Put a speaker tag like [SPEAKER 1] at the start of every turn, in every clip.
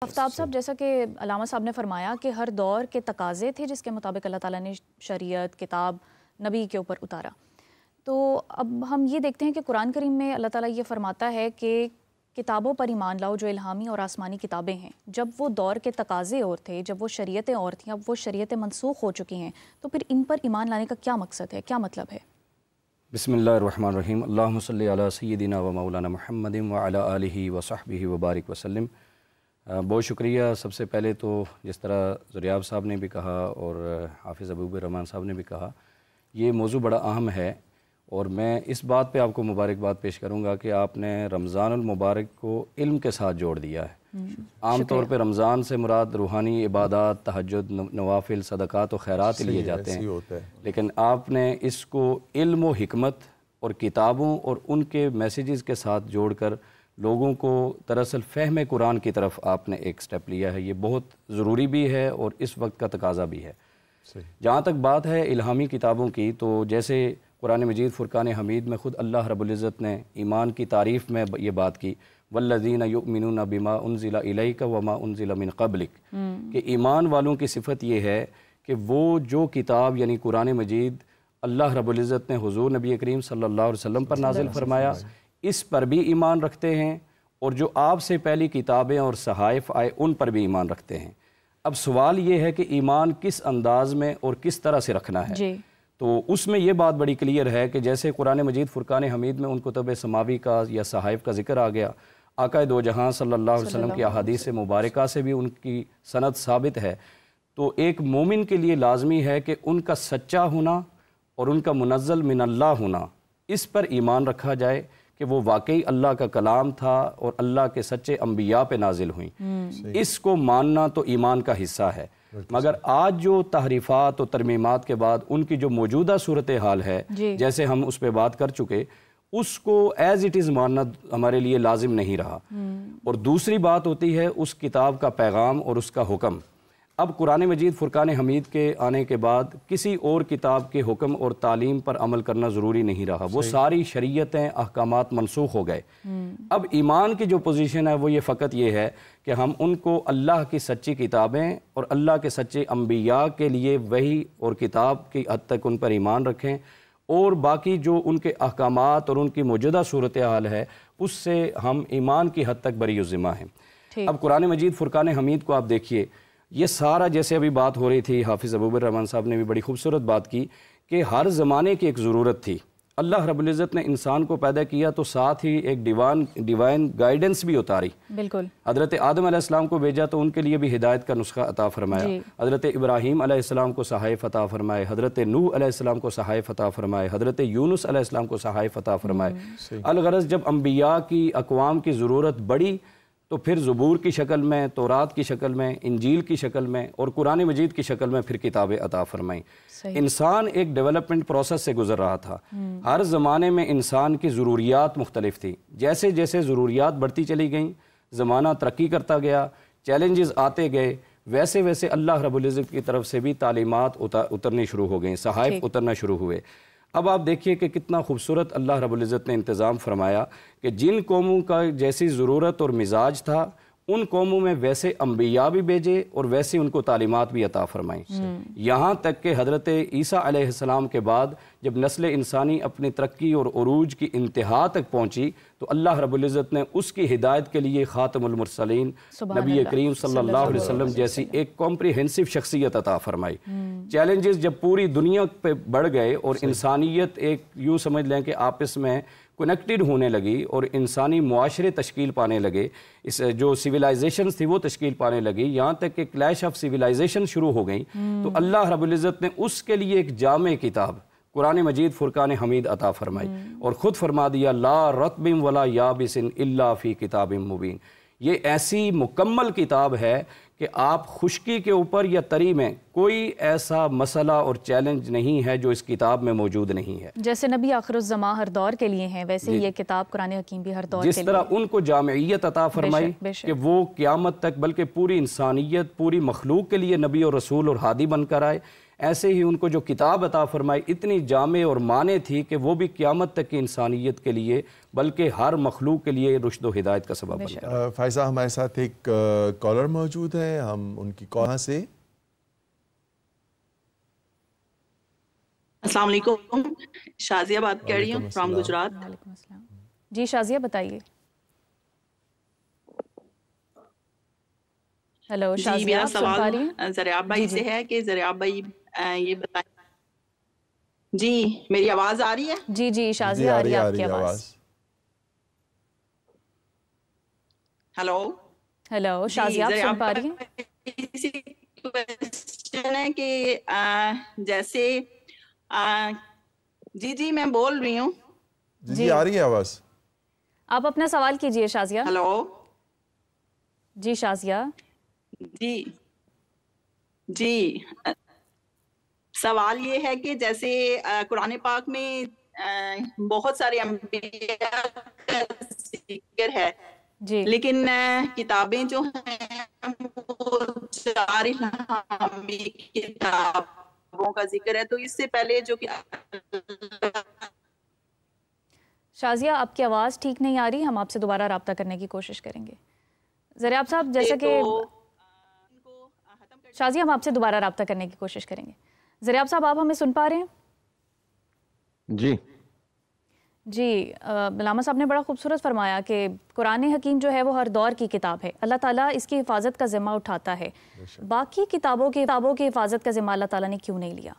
[SPEAKER 1] آفتاب صاحب، جیسا کہ علامہ صاحب نے فرمایا کہ ہر دور کے تقاضے تھے جس کے مطابق اللہ تعالیٰ نے شریعت، کتاب، نبی کے اوپر اتارا. تو اب ہم یہ دیکھتے ہیں کہ قرآن کریم میں اللہ تعالیٰ یہ فرماتا ہے کہ کتابوں پر ایمان لاؤ جو الہامی اور آسمانی کتابیں ہیں. جب وہ دور کے تقاضے اور تھے، جب وہ شریعتیں اور تھیں، اب وہ شریعتیں منسوخ ہو چکی ہیں، تو پھر ان پر ایمان لانے کا کیا مقصد ہے، کیا مطلب ہے؟
[SPEAKER 2] بسم اللہ الرحمن الرحیم. اللہم صلی علی سیدنا و مولانا محمد وعلی آلہ وصحبہ وبارک وسلم. بہت شکریہ. سب سے پہلے تو جس طرح زریاب صاحب نے بھی کہا اور حافظ ابو الرحمان صاحب نے بھی کہا، یہ موضوع بڑا اہم ہے اور میں اس بات پہ آپ کو مبارکباد پیش کروں گا کہ آپ نے رمضان المبارک کو علم کے ساتھ جوڑ دیا ہے. عام طور پہ رمضان سے مراد روحانی عبادات، تہجد، نوافل، صدقات و خیرات لیے جاتے ہیں، لیکن آپ نے اس کو علم و حکمت اور کتابوں اور ان کے میسیجز کے ساتھ جوڑ کر لوگوں کو دراصل فہم قرآن کی طرف آپ نے ایک سٹیپ لیا ہے. یہ بہت ضروری بھی ہے اور اس وقت کا تقاضا بھی ہے. جہاں تک بات ہے الہامی کتابوں کی، تو جیسے قرآن مجید فرقان حمید میں خود اللہ رب العزت نے ایمان کی تعریف میں یہ بات کی، والذین یؤمنون بما انزل الیک وما انزل من قبلک، کہ ایمان والوں کی صفت یہ ہے کہ وہ جو کتاب یعنی قرآن مجید اللہ رب العزت نے حضور نبی کریم صلی اللہ علیہ وسلم پر نازل فرمایا، اس پر بھی ایمان رکھتے ہیں، اور جو آپ سے پہلی کتابیں اور صحائف آئے ان پر بھی ایمان رکھتے ہیں. اب سوال یہ ہے کہ ایمان کس انداز میں اور کس طرح سے رکھنا ہے. تو اس میں یہ بات بڑی کلیئر ہے کہ جیسے قرآن مجید فرقان حمید میں ان کتب سماوی کا یا صحائف کا ذکر آ گیا، آقا دو جہاں صلی اللہ علیہ وسلم کی احادیث مبارکہ سے بھی ان کی سند ثابت ہے. تو ایک مومن کے لیے لازمی ہے کہ ان کا سچا ہونا اور ان کا منزل من اللہ ہونا، اس پر ایمان رکھا جائے کہ وہ واقعی اللہ کا کلام تھا اور اللہ کے سچے انبیاء پہ نازل ہوئیں. اس کو ماننا تو ایمان کا حصہ ہے. مگر آج جو تحریفات و ترمیمات کے بعد ان کی جو موجودہ صورتحال ہے، جیسے ہم اس پہ بات کر چکے، اس کو ایز اٹ از ماننا ہمارے لیے لازم نہیں رہا. اور دوسری بات ہوتی ہے اس کتاب کا پیغام اور اس کا حکم. اب قرآن مجید فرقان حمید کے آنے کے بعد کسی اور کتاب کے حکم اور تعلیم پر عمل کرنا ضروری نہیں رہا. وہ ساری شریعتیں، احکامات منسوخ ہو گئے. اب ایمان کی جو پوزیشن ہے وہ یہ فقط یہ ہے کہ ہم ان کو اللہ کی سچی کتابیں اور اللہ کے سچے انبیاء کے لیے وحی اور کتاب کی حد تک ان پر ایمان رکھیں، اور باقی جو ان کے احکامات اور ان کی موجودہ صورتحال ہے اس سے ہم ایمان کی حد تک بری الذمہ ہیں. اب قرآن مجید فرقان حمید کو آپ دیکھیے، یہ سارا جیسے ابھی بات ہو رہی تھی، حافظ ابو الرحمان صاحب نے بھی بڑی خوبصورت بات کی کہ ہر زمانے کی ایک ضرورت تھی. اللہ رب العزت نے انسان کو پیدا کیا تو ساتھ ہی ایک ڈیوائن گائیڈنس بھی اتاری. بالکل. حضرت آدم علیہ السلام کو بھیجا تو ان کے لیے بھی ہدایت کا نسخہ عطا فرمایا. حضرت ابراہیم علیہ السلام کو صحائف عطا فرمائے، حضرت نوح علیہ السلام کو صحائف عطا فرمائے، حضرت یونس علیہ السلام کو صحائف عطا فرمائے. الغرض جب انبیاء کی اقوام کی ضرورت بڑی تو پھر زبور کی شکل میں، تورات کی شکل میں، انجیل کی شکل میں اور قرآن مجید کی شکل میں پھر کتابیں عطا فرمائیں. انسان ایک ڈیولپمنٹ پروسیس سے گزر رہا تھا. ہر زمانے میں انسان کی ضروریات مختلف تھی. جیسے جیسے ضروریات بڑھتی چلی گئیں، زمانہ ترقی کرتا گیا، چیلنجز آتے گئے، ویسے ویسے اللہ رب العزت کی طرف سے بھی تعلیمات اترنی شروع ہو گئیں، صحائف اترنا شروع ہوئے. اب آپ دیکھیے کہ کتنا خوبصورت اللہ رب العزت نے انتظام فرمایا کہ جن قوموں کا جیسی ضرورت اور مزاج تھا ان قوموں میں ویسے انبیاء بھی بھیجے اور ویسے ان کو تعلیمات بھی عطا فرمائیں. یہاں تک کہ حضرت عیسیٰ علیہ السلام کے بعد جب نسل انسانی اپنی ترقی اور عروج کی انتہا تک پہنچی تو اللہ رب العزت نے اس کی ہدایت کے لیے خاتم المرسلین نبی کریم صلی اللہ علیہ وسلم جیسی ایک کمپریہنسو شخصیت عطا فرمائی. چیلنجز جب پوری دنیا پہ بڑھ گئے اور انسانیت ایک یوں سمجھ لیں کہ آپس میں کنیکٹڈ ہونے لگی اور انسانی معاشرے تشکیل پانے لگے، اس جو سویلائزیشنز تھی وہ تشکیل پانے لگی، یہاں تک کہ کلیش آف سویلائزیشن شروع ہو گئیں، تو اللہ رب العزت نے اس کے لیے ایک جامع کتاب قرآن مجید فرقان حمید عطا فرمائی اور خود فرما دیا لا رطب ولا یابس الا فی کتاب مبین. یہ ایسی مکمل کتاب ہے کہ آپ خشکی کے اوپر یا تری میں کوئی ایسا مسئلہ اور چیلنج نہیں ہے جو اس کتاب میں موجود نہیں ہے.
[SPEAKER 1] جیسے نبی آخر الزماں ہر دور کے لیے ہیں، ویسے ہی یہ کتاب قرآن حکیم بھی ہر دور کے لیے.
[SPEAKER 2] جس طرح ان کو جامعیت عطا فرمائی کہ وہ قیامت تک بلکہ پوری انسانیت، پوری مخلوق کے لیے نبی اور رسول اور ہادی بن کر آئے، ایسے ہی ان کو جو کتاب عطا فرمائی اتنی جامع اور معنی تھی کہ وہ بھی قیامت تک کی انسانیت کے لیے بلکہ ہر مخلوق کے لیے رشد و ہدایت کا سبب بن گیا۔
[SPEAKER 3] فائزہ ہمارے ساتھ ایک کالر موجود ہے، ہم ان کی کہاں سے؟
[SPEAKER 4] السلام علیکم، شازیہ بات کر رہی ہوں فرام گجرات۔
[SPEAKER 1] وعلیکم السلام جی شازیہ بتائیے۔ ہیلو
[SPEAKER 4] جی میرا سوال زریاب بھائی سے ہے کہ زریاب بھائی یہ بتائیں۔ جی میری آواز آ رہی ہے؟
[SPEAKER 1] جی جی شازیہ آ رہی ہے آپ کی آواز۔
[SPEAKER 4] ہیلو
[SPEAKER 1] ہیلو شازیہ آپ سن پا رہی ہیں؟
[SPEAKER 4] کوشچن ہے کہ جیسے جی میں بول رہی ہوں۔
[SPEAKER 3] جی آ رہی ہے آواز،
[SPEAKER 1] آپ اپنا سوال کیجئے شازیہ۔
[SPEAKER 4] ہیلو
[SPEAKER 1] جی شازیہ۔
[SPEAKER 4] جی سوال یہ ہے کہ جیسے قرآن پاک میں بہت سارے انبیاء کا ذکر ہے لیکن کتابیں جو ہیں وہ 4 الہامی کتابوں کا ذکر ہے، تو اس سے پہلے جو
[SPEAKER 1] شازیہ آپ کی آواز ٹھیک نہیں آ رہی، ہم آپ سے دوبارہ رابطہ کرنے کی کوشش کریں گے۔ زریاب صاحب جیسا کہ شازیہ ہم آپ سے دوبارہ رابطہ کرنے کی کوشش کریں گے۔ زریاب صاحب آپ ہمیں سن پا رہے ہیں؟ جی علامہ صاحب نے بڑا خوبصورت فرمایا کہ قرآن حکیم جو ہے وہ ہر دور کی کتاب ہے، اللہ تعالیٰ اس کی حفاظت کا ذمہ اٹھاتا ہے، باقی کتابوں کی حفاظت کا ذمہ اللہ تعالیٰ نے کیوں نہیں لیا؟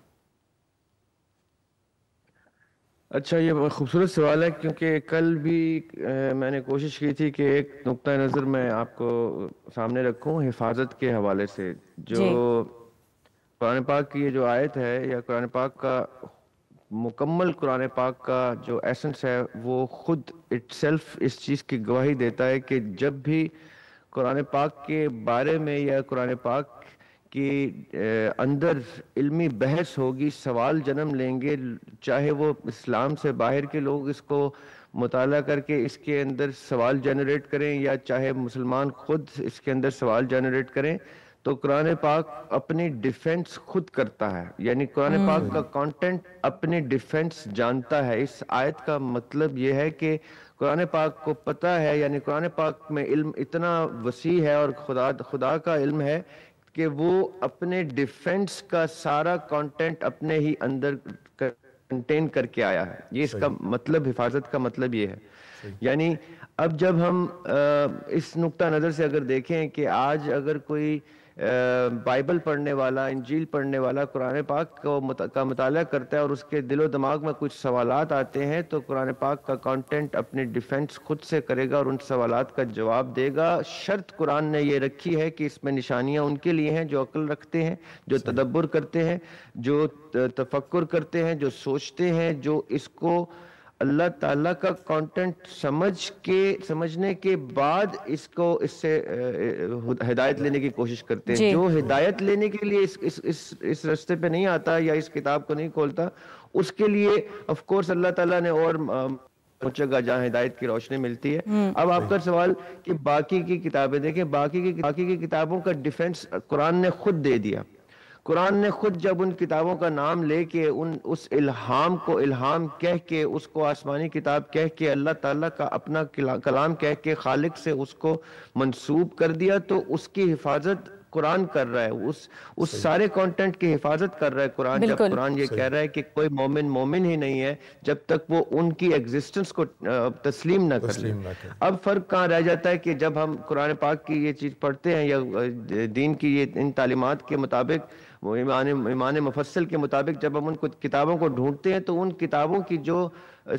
[SPEAKER 5] اچھا یہ خوبصورت سوال ہے، کیونکہ کل بھی میں نے کوشش کی تھی کہ ایک نقطہ نظر میں آپ کو سامنے رکھوں حفاظت کے حوالے سے۔ جو قرآن پاک کی یہ جو آیت ہے یا قرآن پاک کا مکمل قرآن پاک کا جو ایسنس ہے وہ خود اٹ سیلف اس چیز کی گواہی دیتا ہے کہ جب بھی قرآن پاک کے بارے میں یا قرآن پاک کی اندر علمی بحث ہوگی، سوال جنم لیں گے، چاہے وہ اسلام سے باہر کے لوگ اس کو مطالعہ کر کے اس کے اندر سوال جنریٹ کریں یا چاہے مسلمان خود اس کے اندر سوال جنریٹ کریں، تو قرآن پاک اپنی ڈیفنس خود کرتا ہے، یعنی قرآن پاک کا کانٹینٹ اپنی ڈیفنس جانتا ہے۔ اس آیت کا مطلب یہ ہے کہ قرآن پاک کو پتہ ہے، یعنی قرآن پاک میں علم اتنا وسیع ہے اور خدا کا علم ہے کہ وہ اپنے ڈیفنس کا سارا کانٹینٹ اپنے ہی اندر کنٹین کر کے آیا ہے۔ یہ اس کا مطلب، حفاظت کا مطلب یہ ہے۔ یعنی اب جب ہم اس نقطہ نظر سے اگر دیکھیں کہ آج اگر کوئی بائبل پڑھنے والا، انجیل پڑھنے والا قرآن پاک کا مطالعہ کرتا ہے اور اس کے دل و دماغ میں کچھ سوالات آتے ہیں، تو قرآن پاک کا کانٹینٹ اپنی ڈیفنس خود سے کرے گا اور ان سوالات کا جواب دے گا۔ شرط قرآن نے یہ رکھی ہے کہ اس میں نشانیاں ان کے لیے ہیں جو عقل رکھتے ہیں، جو تدبر کرتے ہیں، جو تفکر کرتے ہیں، جو سوچتے ہیں، جو اس کو اللہ تعالیٰ کا کانٹینٹ سمجھنے کے بعد اس سے ہدایت لینے کی کوشش کرتے ہیں۔ جو ہدایت لینے کے لیے اس رستے پہ نہیں آتا یا اس کتاب کو نہیں کھولتا، اس کے لیے آف کورس اللہ تعالیٰ نے اور پہنچے گا جہاں ہدایت کی روشنی ملتی ہے۔ اب آپ کا سوال کہ باقی کی کتابیں دیکھیں، باقی کی کتابوں کا ڈیفنس قرآن نے خود دے دیا۔ قرآن نے خود جب ان کتابوں کا نام لے کے اس الہام کو الہام کہہ کے، اس کو آسمانی کتاب کہہ کے، اللہ تعالیٰ کا اپنا کلام کہہ کے خالق سے اس کو منسوب کر دیا، تو اس کی حفاظت قرآن کر رہا ہے، اس سارے کانٹینٹ کی حفاظت کر رہا ہے قرآن۔ جب قرآن یہ کہہ رہا ہے کہ کوئی مومن ہی نہیں ہے جب تک وہ ان کی ایگزسٹنس کو تسلیم نہ کر لے۔ اب فرق کہاں رہ جاتا ہے کہ جب ہم قرآن پاک کی یہ چیز پڑھتے ہیں یا دین کی یہ ان تعلیمات کے مطابق، وہ ایمان مفصل کے مطابق جب ہم ان کتابوں کو ڈھونڈتے ہیں، تو ان کتابوں کی جو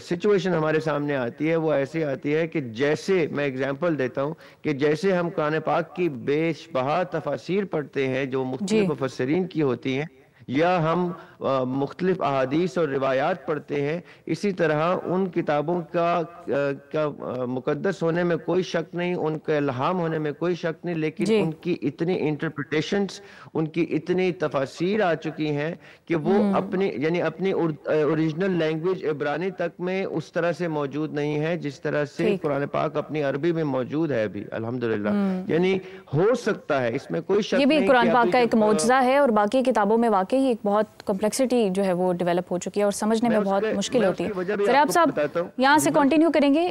[SPEAKER 5] سچویشن ہمارے سامنے آتی ہے وہ ایسی آتی ہے کہ جیسے میں اگزامپل دیتا ہوں کہ جیسے ہم قرآن پاک کی بے بہا تفاسیر پڑھتے ہیں جو مختلف مفسرین کی ہوتی ہیں، یا ہم مختلف احادیث اور روایات پڑھتے ہیں، اسی طرح ان کتابوں کا مقدس ہونے میں کوئی شک نہیں، ان کا الہام ہونے میں کوئی شک نہیں، لیکن ان کی اتنی انٹرپریٹیشنز، ان کی اتنی تفاسیر آ چکی ہیں کہ وہ اپنی اوریجنل لینگویج عبرانی تک میں اس طرح سے موجود نہیں ہے جس طرح سے قرآن پاک اپنی عربی میں موجود ہے ابھی الحمدللہ۔ یعنی ہو سکتا ہے، اس میں کوئی شک نہیں،
[SPEAKER 1] یہ بھی قرآن پاک کا ایک معجزہ ہے، اور باقی کتابوں میں واقعی واقعی ایک بہت کمپلیکسٹی جو ہے وہ ڈیولپ ہو چکی ہے اور سمجھنے میں بہت مشکل ہوتی ہے. ذرا آپ صاحب یہاں سے کنٹینیو کریں گے.